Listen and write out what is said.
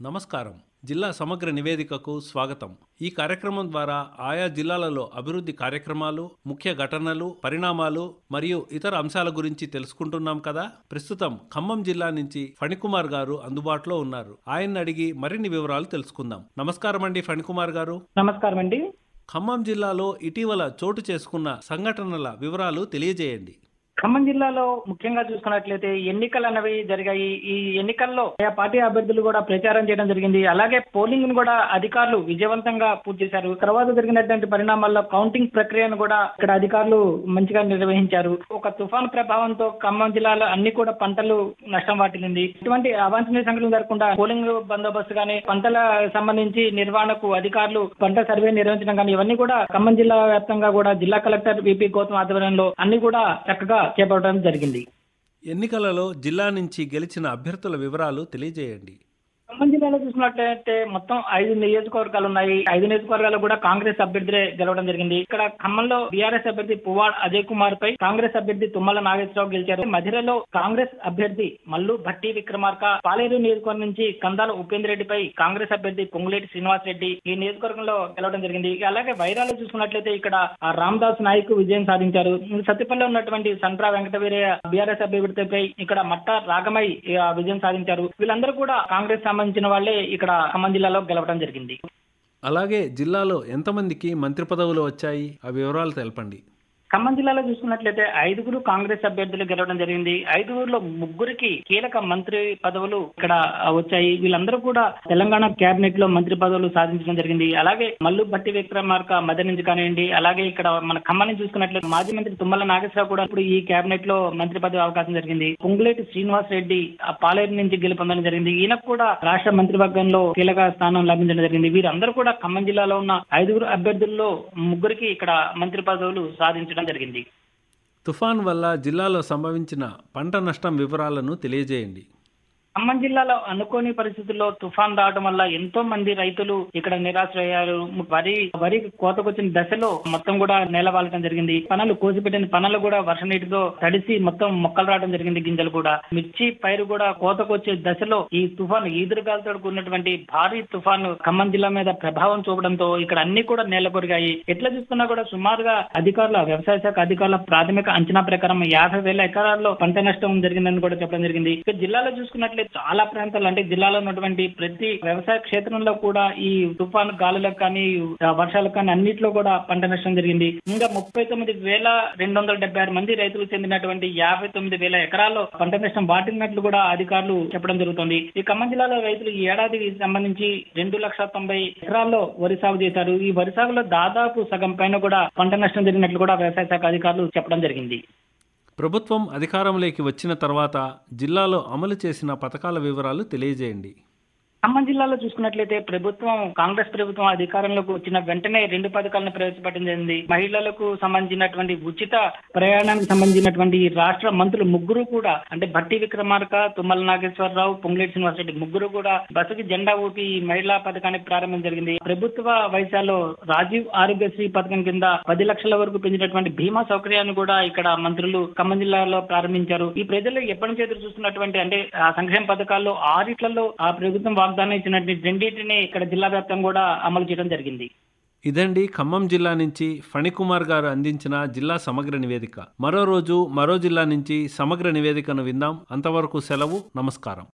నమస్కారం. జిల్లా సమగ్ర నివేదికకు స్వాగతం. ఈ కార్యక్రమం ద్వారా ఆయా జిల్లాలలో అభివృద్ధి కార్యక్రమాలు, ముఖ్య ఘటనలు, పరిణామాలు మరియు ఇతర అంశాల గురించి తెలుసుకుంటున్నాం కదా. ప్రస్తుతం ఖమ్మం జిల్లా నుంచి ఫణికుమార్ గారు అందుబాటులో ఉన్నారు. ఆయన్ని అడిగి మరిన్ని వివరాలు తెలుసుకుందాం. నమస్కారం అండి ఫణికుమార్ గారు. నమస్కారం అండి. ఖమ్మం జిల్లాలో ఇటీవల చోటు చేసుకున్న సంఘటనల వివరాలు తెలియజేయండి. ఖమ్మం జిల్లాలో ముఖ్యంగా చూసుకున్నట్లయితే ఎన్నికలు అనేవి జరిగాయి. ఈ ఎన్నికల్లో ఆయా పార్టీ అభ్యర్థులు కూడా ప్రచారం చేయడం జరిగింది. అలాగే పోలింగ్ ను కూడా అధికారులు విజయవంతంగా పూర్తి చేశారు. తర్వాత జరిగినటువంటి పరిణామాల్లో కౌంటింగ్ ప్రక్రియను కూడా ఇక్కడ అధికారులు మంచిగా నిర్వహించారు. ఒక తుఫాను ప్రభావంతో ఖమ్మం జిల్లాలో అన్ని కూడా పంటలు నష్టం వాటిల్లింది. ఇటువంటి అవాంఛనీయ సంఘటనలు జరగకుండా పోలింగ్ బందోబస్తు గానీ, పంటల సంబంధించి నిర్వహణకు అధికారులు పంట సర్వే నిర్వహించడం కానీ ఇవన్నీ కూడా ఖమ్మం జిల్లా వ్యాప్తంగా కూడా జిల్లా కలెక్టర్ విపి గౌతమ్ ఆధ్వర్యంలో అన్ని కూడా చక్కగా చేపట్టడం జరిగింది. ఎన్నికలలో జిల్లా నుంచి గెలిచిన అభ్యర్థుల వివరాలు తెలియజేయండి. ఖమ్మం జిల్లాలో చూసినట్లయితే మొత్తం 5 నియోజకవర్గాలు ఉన్నాయి. 5 నియోజకవర్గాలు కూడా కాంగ్రెస్ అభ్యర్థులే గెలవడం జరిగింది. ఇక్కడ ఖమ్మంలో బీఆర్ఎస్ అభ్యర్థి పువ్వాడ్ అజయ్ కుమార్ పై కాంగ్రెస్ అభ్యర్థి తుమ్మల నాగేశ్వరరావు గెలిచారు. మధిరలో కాంగ్రెస్ అభ్యర్థి మల్లు భట్టి విక్రమార్క, పాలేరు నియోజకవర్గం నుంచి కందాల ఉపేంద్ర రెడ్డిపై కాంగ్రెస్ అభ్యర్థి పొంగులేటి శ్రీనివాస్ రెడ్డి ఈ నియోజకవర్గంలో గెలవడం జరిగింది. అలాగే వైరాలో చూసుకున్నట్లయితే ఇక్కడ రామదాస్ నాయక్ విజయం సాధించారు. సత్తిపల్లిలో ఉన్నటువంటి సంట్రా వెంకటవీరయ్య బీఆర్ఎస్ అభ్యర్థిపై ఇక్కడ మట్ట రాగమై విజయం సాధించారు. వీళ్ళందరూ కూడా కాంగ్రెస్ సంబంధించిన వాళ్లే ఇక్కడ ఖమ్మం జిల్లాలో గెలవడం జరిగింది. అలాగే జిల్లాలో ఎంతమందికి మంత్రి పదవులు వచ్చాయి, ఆ వివరాలు తెలపండి. ఖమ్మం జిల్లాలో చూసుకున్నట్లయితే 5 కాంగ్రెస్ అభ్యర్థులు గెలవడం జరిగింది. 5లో 3 కీలక మంత్రి పదవులు ఇక్కడ వచ్చాయి. వీళ్ళందరూ కూడా తెలంగాణ కేబినెట్ లో మంత్రి పదవులు సాధించడం జరిగింది. అలాగే మల్లు భట్టి విక్రమార్క మధ్య నుంచి కానివ్వండి, అలాగే ఇక్కడ మన ఖమ్మాన్ని చూసుకున్నట్లయితే మాజీ మంత్రి తుమ్మల నాగేశ్వరరావు కూడా ఇప్పుడు ఈ కేబినెట్ లో మంత్రి పదవి అవకాశం జరిగింది. పొంగులేటి శ్రీనివాస్ రెడ్డి పాలేరు నుంచి గెలుపొందడం జరిగింది. ఈయనకు కూడా రాష్ట్ర మంత్రివర్గంలో కీలక స్థానం లభించడం జరిగింది. వీరందరూ కూడా ఖమ్మం జిల్లాలో ఉన్న 5 అభ్యర్థుల్లో 3 ఇక్కడ మంత్రి పదవులు సాధించడం జరిగింది. తుఫాన్ వల్ల జిల్లాలో సంభవించిన పంట నష్టం వివరాలను తెలియజేయండి. ఖమ్మం జిల్లాలో అనుకోని పరిస్థితుల్లో తుఫాన్ రావడం వల్ల ఎంతో మంది రైతులు ఇక్కడ నిరాశ్రయ్యారు. వరి కోతకొచ్చిన దశలో మొత్తం కూడా నేలవాలటం జరిగింది. పనులు కోసిపెట్టిన పనులు కూడా వర్ష నీటితో తడిసి మొత్తం మొక్కలు రావడం జరిగింది. గింజలు కూడా, మిర్చి పైరు కూడా కోతకొచ్చే దశలో ఈ తుఫాను ఈదురుగాలతో కూడినటువంటి భారీ తుఫాను ఖమ్మం జిల్లా మీద ప్రభావం చూపడంతో ఇక్కడ అన్ని కూడా నేల కొరిగాయి. ఎట్లా చూస్తున్నా కూడా సుమారుగా వ్యవసాయ శాఖ అధికారుల ప్రాథమిక అంచనా ప్రకారం 50,000 ఎకరాల్లో పంట నష్టం జరిగిందని కూడా చెప్పడం జరిగింది. ఇక జిల్లాలో చూసుకున్నట్లయితే చాలా ప్రాంతాలు అంటే జిల్లాలో ఉన్నటువంటి ప్రతి వ్యవసాయ క్షేత్రంలో కూడా ఈ తుఫాను గాలులకు కానీ వర్షాలకు కానీ అన్నింటిలో కూడా పంట నష్టం జరిగింది. ఇంకా 39,276 మంది రైతులకు చెందినటువంటి 59,000 ఎకరాల్లో పంట నష్టం వాటిల్లినట్లు కూడా అధికారులు చెప్పడం జరుగుతుంది. ఈ ఖమ్మం జిల్లాలో రైతులు ఈ ఏడాదికి సంబంధించి 2,90,000 ఎకరాల్లో వరి సాగు చేశారు. ఈ వరి సాగులో దాదాపు సగం పైన కూడా పంట నష్టం జరిగినట్లు కూడా వ్యవసాయ శాఖ అధికారులు చెప్పడం జరిగింది. ప్రభుత్వం అధికారంలోకి వచ్చిన తర్వాత జిల్లాలో అమలు చేసిన పథకాల వివరాలు తెలియజేయండి. ఖమ్మం జిల్లాలో చూసుకున్నట్లయితే కాంగ్రెస్ ప్రభుత్వం అధికారంలోకి వచ్చిన వెంటనే 2 పథకాలను ప్రవేశపెట్టడం జరిగింది. మహిళలకు సంబంధించినటువంటి ఉచిత ప్రయాణానికి సంబంధించినటువంటి రాష్ట్ర మంత్రులు 3 కూడా అంటే భట్టి విక్రమార్క, తుమ్మల నాగేశ్వరరావు, పొంగులేటి శ్రీనివాస్ రెడ్డి 3 కూడా బస్సుకి జెండా ఊపి ఈ మహిళా పథకాన్ని ప్రారంభం జరిగింది. ప్రభుత్వ వైద్యాల్లో రాజీవ్ ఆరోగ్యశ్రీ పథకం కింద 10 లక్షల వరకు పెంచినటువంటి బీమా సౌకర్యాన్ని కూడా ఇక్కడ మంత్రులు ఖమ్మం జిల్లాలో ప్రారంభించారు. ఈ ప్రజలు ఎప్పటి నుంచి ఎదురు చూస్తున్నటువంటి అంటే ఆ సంక్షేమ పథకాల్లో 6 ఆ ప్రభుత్వం వాగ్దానం ఇచ్చినటువంటి 2 ఇక్కడ జిల్లా వ్యాప్తంగా కూడా అమలు చేయడం జరిగింది. ఇదండి ఖమ్మం జిల్లా నుంచి ఫణికుమార్ గారు అందించిన జిల్లా సమగ్ర నివేదిక. మరో రోజు మరో జిల్లా నుంచి సమగ్ర నివేదికను విందాం. అంతవరకు సెలవు. నమస్కారం.